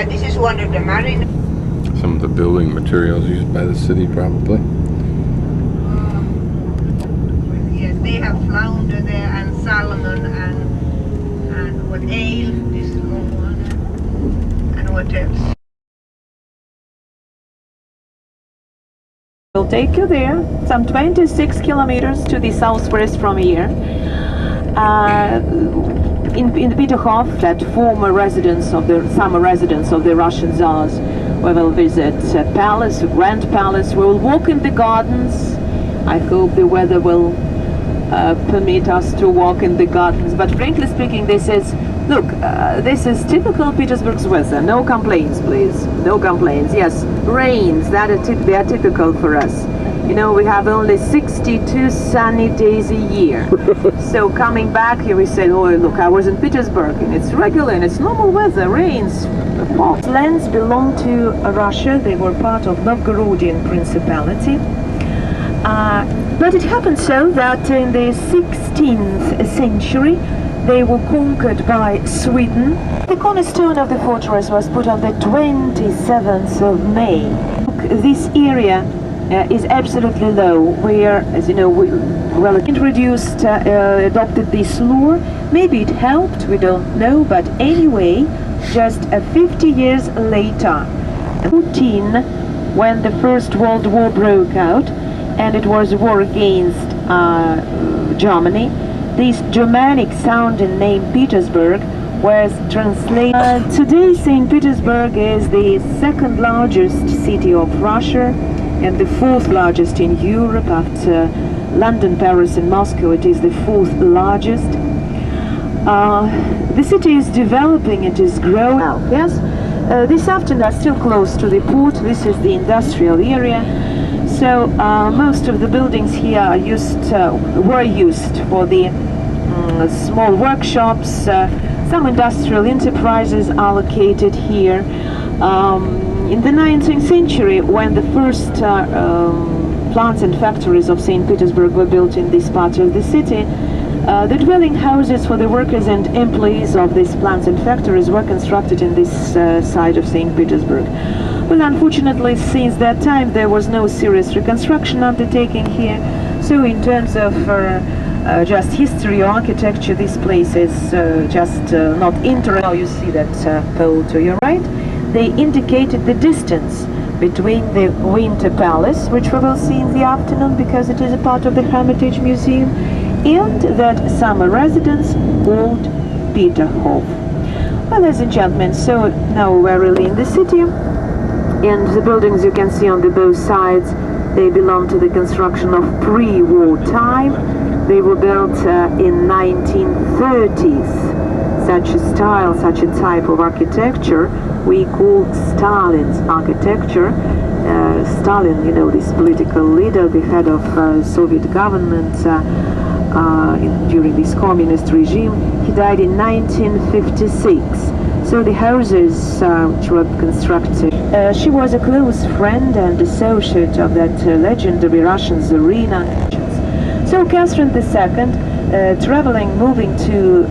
this is one of the marine. Some of the building materials used by the city, probably. Yes, they have flounder there and salmon and what ale, this small one, and what else? We'll take you there, some 26 kilometers to the southwest from here. In Peterhof, that former residence of the summer residence of the Russian Tsars, we will visit a palace, a grand palace. We will walk in the gardens. I hope the weather will permit us to walk in the gardens. But frankly speaking, this is, look, this is typical Petersburg's weather. No complaints, please. No complaints. Yes, rains. They are typical for us. You know, we have only 62 sunny days a year. So coming back here, we said, oh, look, I was in Petersburg, and it's regular, and it's normal weather, rains. Lands belong to Russia. They were part of Novgorodian Principality. But it happened so that in the 16th century, they were conquered by Sweden. The cornerstone of the fortress was put on the 27th of May. This area is absolutely low, where, as you know, we adopted this law. Maybe it helped, we don't know, but anyway, just 50 years later, 14, when the First World War broke out, and it was a war against Germany, this Germanic sounding name Petersburg was translated. Today St. Petersburg is the second largest city of Russia and the fourth largest in Europe. After London, Paris and Moscow, it is the fourth largest. The city is developing, it is growing. Yes, this afternoon are still close to the port. This is the industrial area. So most of the buildings here are were used for the small workshops. Some industrial enterprises are located here. In the 19th century, when the first plants and factories of St. Petersburg were built in this part of the city, the dwelling houses for the workers and employees of these plants and factories were constructed in this side of St. Petersburg. Well, unfortunately, since that time, there was no serious reconstruction undertaking here. So in terms of just history or architecture, this place is just not interesting. Now you see that pole to your right. They indicated the distance between the Winter Palace, which we will see in the afternoon because it is a part of the Hermitage Museum, and that summer residence called Peterhof. Well, ladies and gentlemen, so now we're really in the city, and the buildings you can see on the both sides, they belong to the construction of pre-war time. They were built in 1930s. Such a style, such a type of architecture we call Stalin's architecture. Stalin, you know, this political leader, the head of Soviet government during this communist regime, he died in 1956. So the houses which were constructed, she was a close friend and associate of that legendary Russian Tsarina. So Catherine II, moving to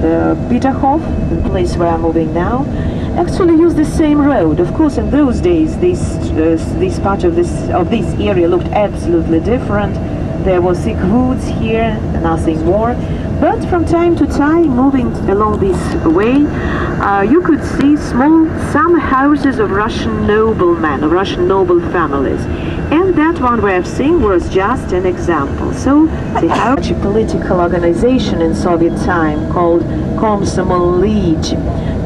Peterhof, the place where I'm moving now, actually used the same road. Of course, in those days, this part of this area looked absolutely different. There were thick woods here, nothing more. But from time to time, moving along this way, you could see some houses of Russian noblemen, of Russian noble families. And that one we have seen was just an example. So they have a political organization in Soviet time called Komsomol League.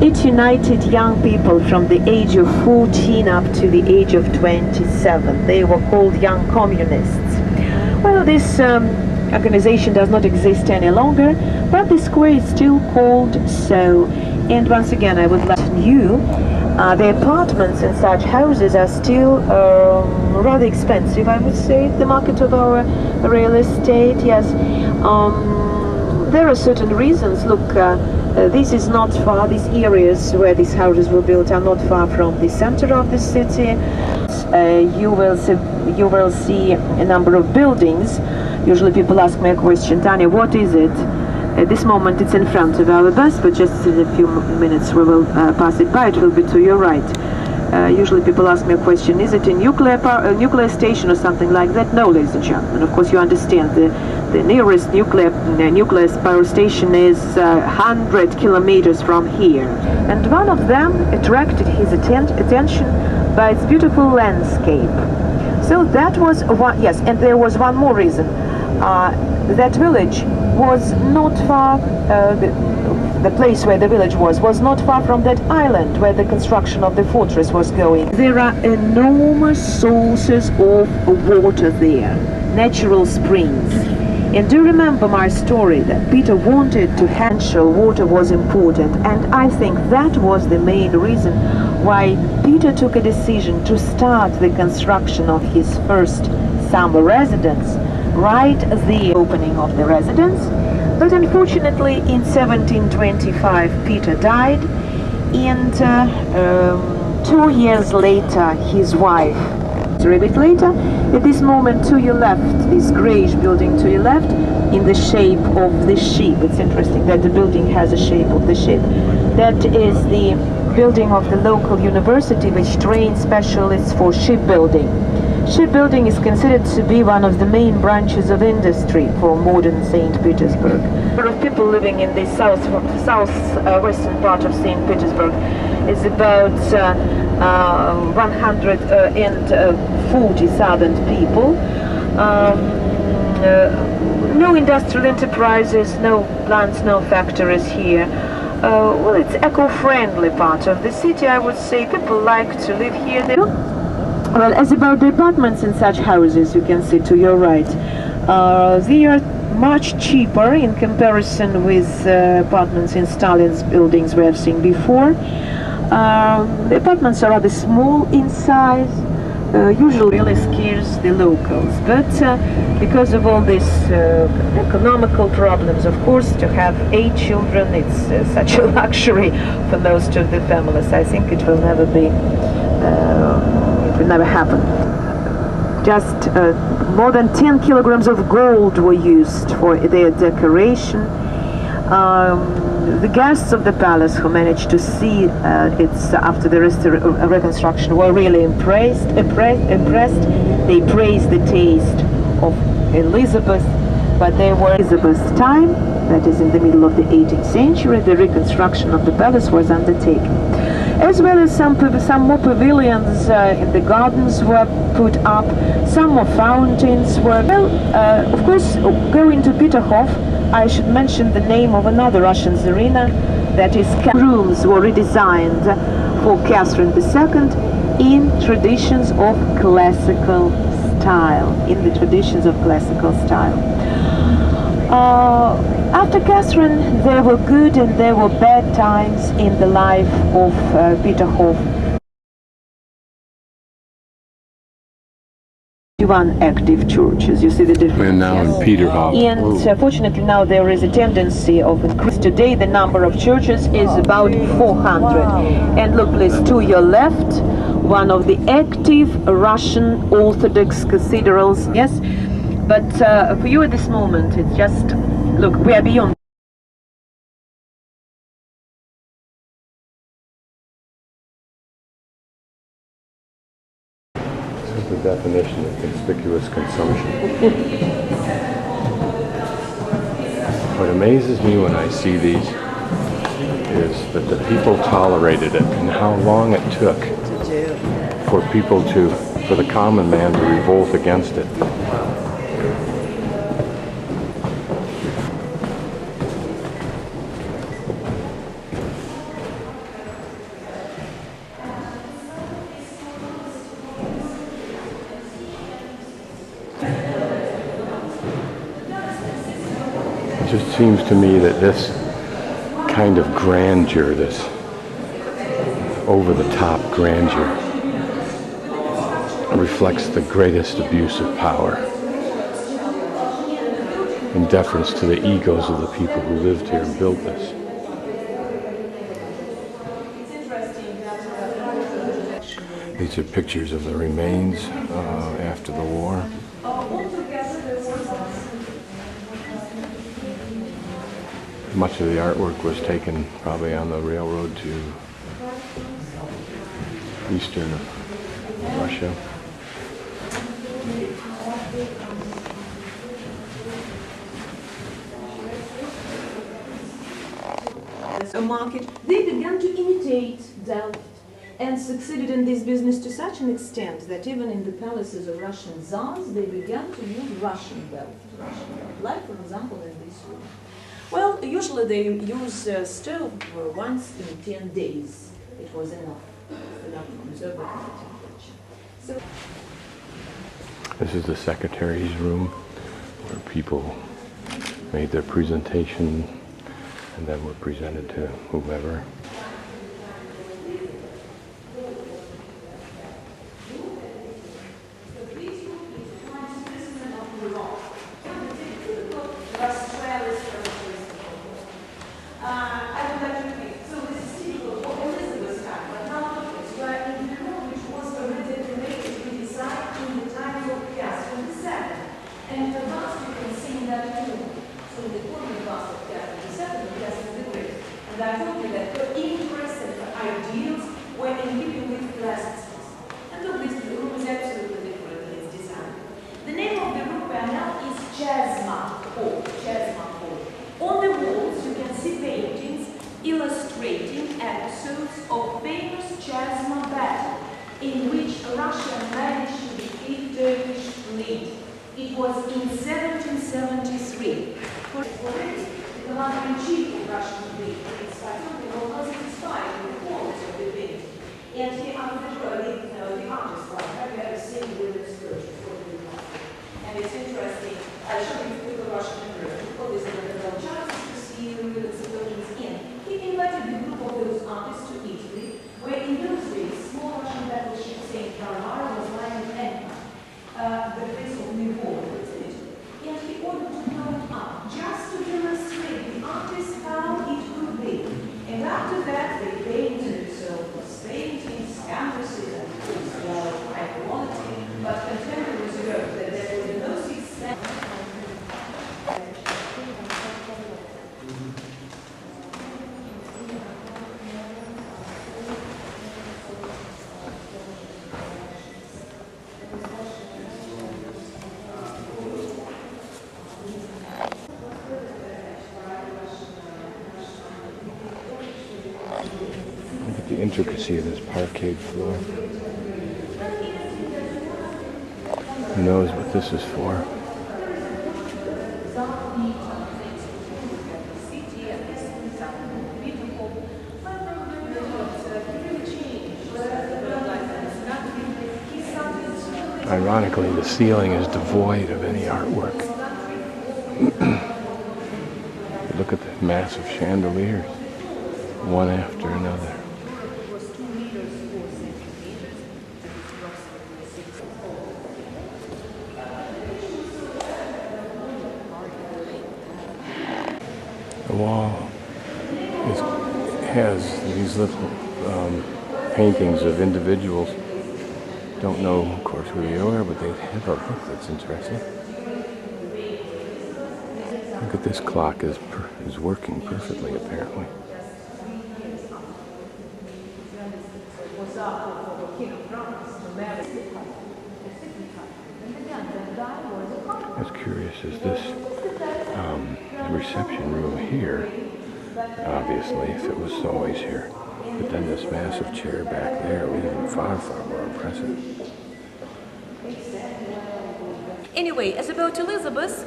It united young people from the age of 14 up to the age of 27. They were called young communists. Well, this organization does not exist any longer, but the square is still called so. And once again, I would like you, the apartments in such houses are still rather expensive, I would say, the market of our real estate. Yes, there are certain reasons. Look, this is not far, these areas where these houses were built are not far from the center of the city. You will see a number of buildings. Usually people ask me a question, Tanya, what is it? At this moment it's in front of our bus, but just in a few minutes we will pass it by. It will be to your right. Usually people ask me a question, is it a nuclear station or something like that? No, ladies and gentlemen, of course you understand the nearest nuclear power station is 100 kilometers from here. And one of them attracted his attention by its beautiful landscape. So that was one, yes, and there was one more reason. That village was not far, the place where the village was not far from that island where the construction of the fortress was going. There are enormous sources of water there, natural springs. And do remember my story that Peter wanted to handle water was important, and I think that was the main reason why Peter took a decision to start the construction of his first summer residence right at the opening of the residence. But unfortunately in 1725 Peter died, and 2 years later his wife. A bit later, at this moment to your left, this greyish building to your left, in the shape of the ship. It's interesting that the building has a shape of the ship. That is the building of the local university which trains specialists for shipbuilding. Shipbuilding is considered to be one of the main branches of industry for modern St. Petersburg. The number of people living in the southwestern part of St. Petersburg is about 140,000 people. No industrial enterprises, no plants, no factories here. Well, it's eco-friendly part of the city, I would say. People like to live here. Well, as about the apartments in such houses, you can see to your right, they are much cheaper in comparison with apartments in Stalin's buildings we have seen before. The apartments are rather small in size, usually really scares the locals, but because of all these economical problems, of course, to have 8 children, it's such a luxury for most of the families. I think it will never be, it will never happen. Just more than 10 kilograms of gold were used for their decoration. The guests of the palace who managed to see it after the reconstruction were really impressed. They praised the taste of Elizabeth, but they were Elizabeth's time, that is in the middle of the 18th century, the reconstruction of the palace was undertaken. As well as some more pavilions in the gardens were put up, some more fountains were... Well, of course, going to Peterhof, I should mention the name of another Russian Tsarina, that is, rooms were redesigned for Catherine II in traditions of classical style, After Catherine, there were good and there were bad times in the life of Peterhof. 21 active churches, you see the difference. We're now in Peterhof. And fortunately now there is a tendency of increase. Today the number of churches is about 400. And look please, to your left, one of the active Russian Orthodox cathedrals. Yes, but for you at this moment, it's just, look, we are beyond. The definition of conspicuous consumption. What amazes me when I see these is that the people tolerated it, and how long it took for people for the common man to revolt against it. It just seems to me that this kind of grandeur, this over-the-top grandeur, reflects the greatest abuse of power in deference to the egos of the people who lived here and built this. These are pictures of the remains after the war. Much of the artwork was taken probably on the railroad to eastern of Russia. A market, they began to imitate Delft and succeeded in this business to such an extent that even in the palaces of Russian czars, they began to use Russian Delft, like for example in this room. Well, usually they use stove once in 10 days. It was enough to conserve the temperature. So This is the secretary's room where people made their presentation and then were presented to whomever. illustrating episodes of famous Chasma battle in which Russia managed to defeat Turkish fleet. It was in 1773. For the commander-in-chief of Russian fleet, was satisfied with the quality of the bid, and he undertook the artist like, have you ever seen the excursion for the And it's interesting, I showed you the Russian emperor, all these little chances to see the excursions in. He invited the group of those artists to Italy, where in those days, small Russian battleship St. Barbara was lying in anchor, the place of New Orleans, Italy. And he ordered to blow it up, just to demonstrate the artists how it could be. And after that, they painted paintings, canvases, and high quality, but contemporaries wrote that there was the most extensive. The intricacy of this parquet floor. Who knows what this is for? Ironically, the ceiling is devoid of any artwork. Look at the massive chandeliers, one after another. The wall has these little paintings of individuals. Don't know, of course, who they are, but they have a look that's interesting. Look at this clock is working perfectly, apparently. What's curious is this reception room here, obviously, if it was always here. But then this massive chair back there was even far, far more impressive. Anyway, as about Elizabeth,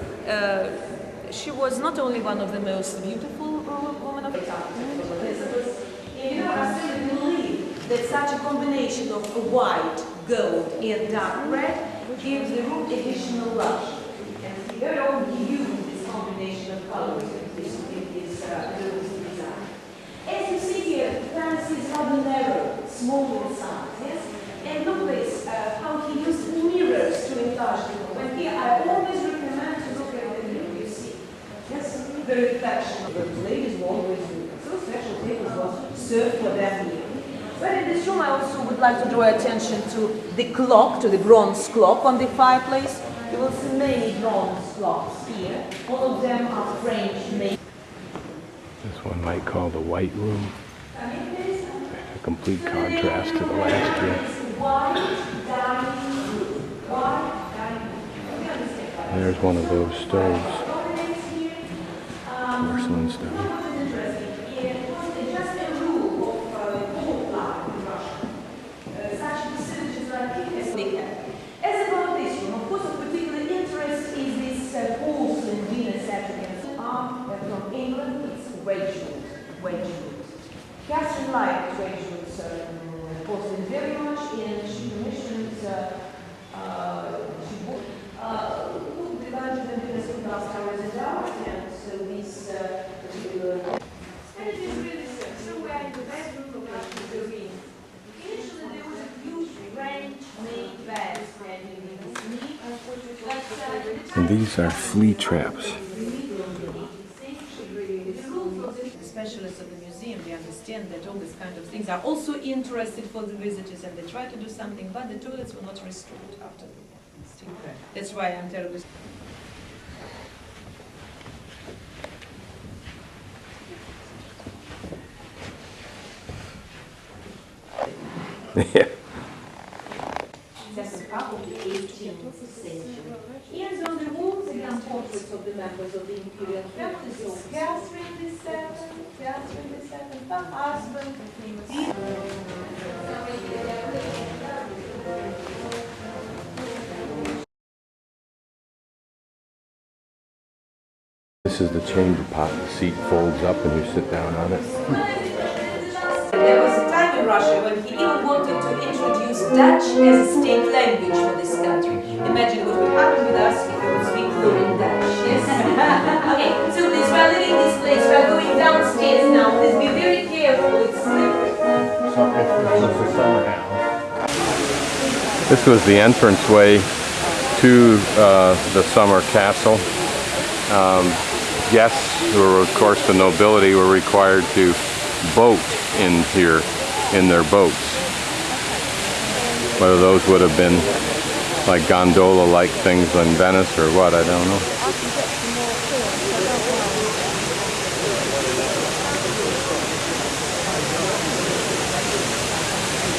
she was not only one of the most beautiful women of the time. I still believe that such a combination of white, gold, and dark red gives the room additional rush. And he very often used this combination of colors in his design. As you see here, the palace is rather narrow, small in size, yes? And look this, how he used mirrors to enlarge the room. And here I always recommend to look at the mirror, you see. Yes, the reflection of the ladies will always do. So special tables was served for them here. But in this room I also would like to draw attention to the clock, to the bronze clock on the fireplace. You will see many bronze clocks here. All of them are French made. This one might call the White Room. a complete contrast to the last year. There's one of those stoves, porcelain stove. As about this room, of course, of particular interest is this porcelain dinner set against from England. It's Wedgwood. Catherine liked Wedgwood's porcelain very much, and she commissioned, she booked the lunch and dinners for last hours and hours, and so this particular. And it is really somewhere in the bedroom of the room. Initially, there was a huge range-made bed standing in the sleep, And these are flea traps. Specialists of the museum, they understand that all these kind of things are also interested for the visitors, and they try to do something, but the toilets were not restored after the steam. That's why I'm terribly. Yeah. That's a part of the 18th century. Here's on the walls again portraits of the members of the imperial family. So Catherine II, her husband, This is the chamber pot. The seat folds up and you sit down on it. There was a time in Russia when he even wanted to introduce Dutch as a state language for this country. Imagine what would happen with us if we would speak fluent Dutch. Yes? Okay, so please, we're leaving this place. We're going downstairs now. Please be very careful. It's slippery. This was the entranceway to the summer castle. Guests, who were of course the nobility, were required to boat in here in their boats. Whether those would have been like gondola-like things in Venice or what, I don't know.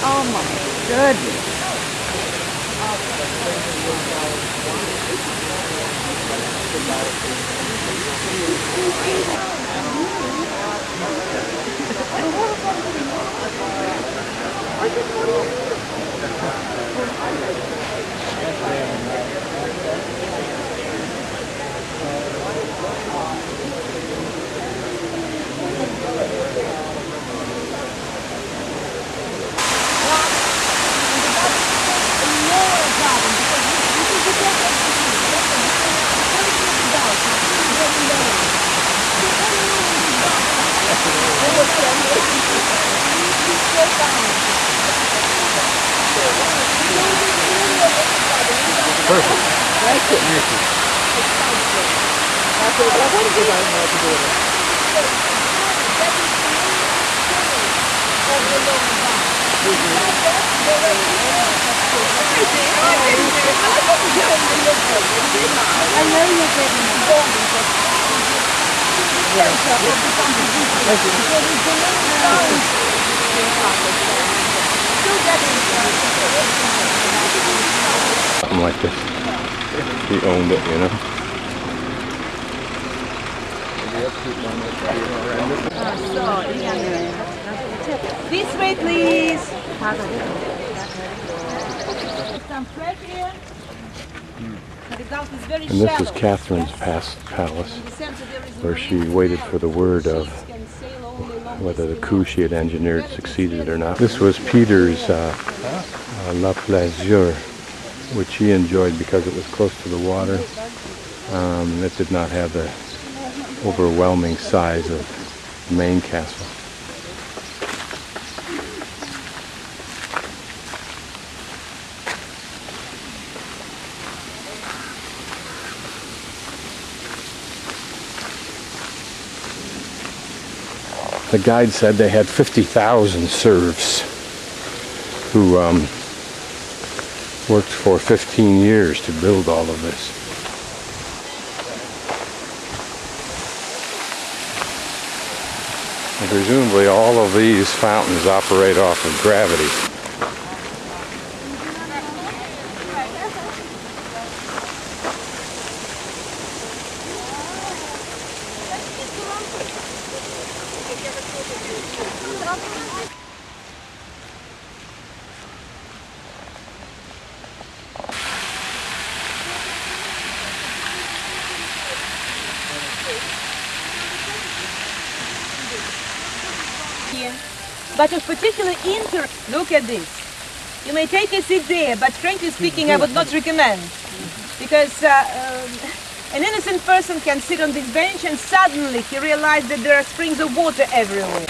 Oh my goodness. Something like this. He owned it, you know. This way, please. And this is Catherine's palace, where she waited for the word of whether the coup she had engineered succeeded or not. This was Peter's La Plaisir, which he enjoyed because it was close to the water. It did not have the overwhelming size of the main castle. The guide said they had 50,000 serfs who worked for 15 years to build all of this. And presumably all of these fountains operate off of gravity. But of particular interest, look at this. You may take a seat there, but frankly speaking, I would not recommend. Because an innocent person can sit on this bench and suddenly he realizes that there are springs of water everywhere.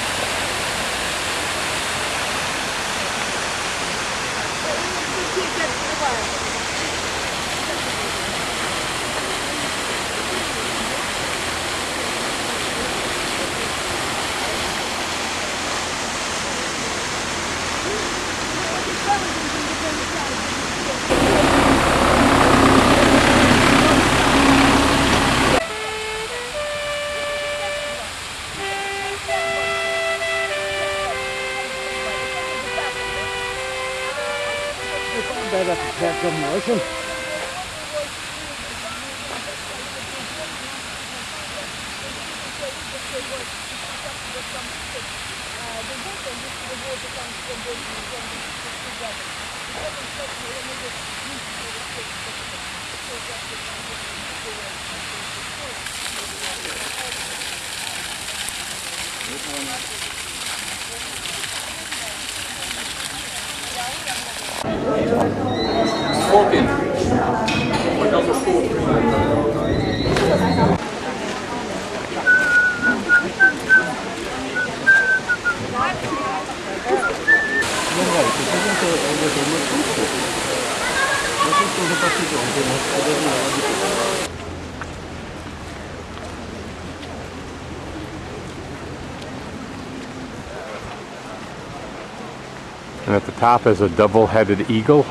And at the top is a double-headed eagle.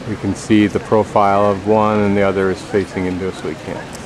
You can see the profile of one and the other is facing into us, so we can't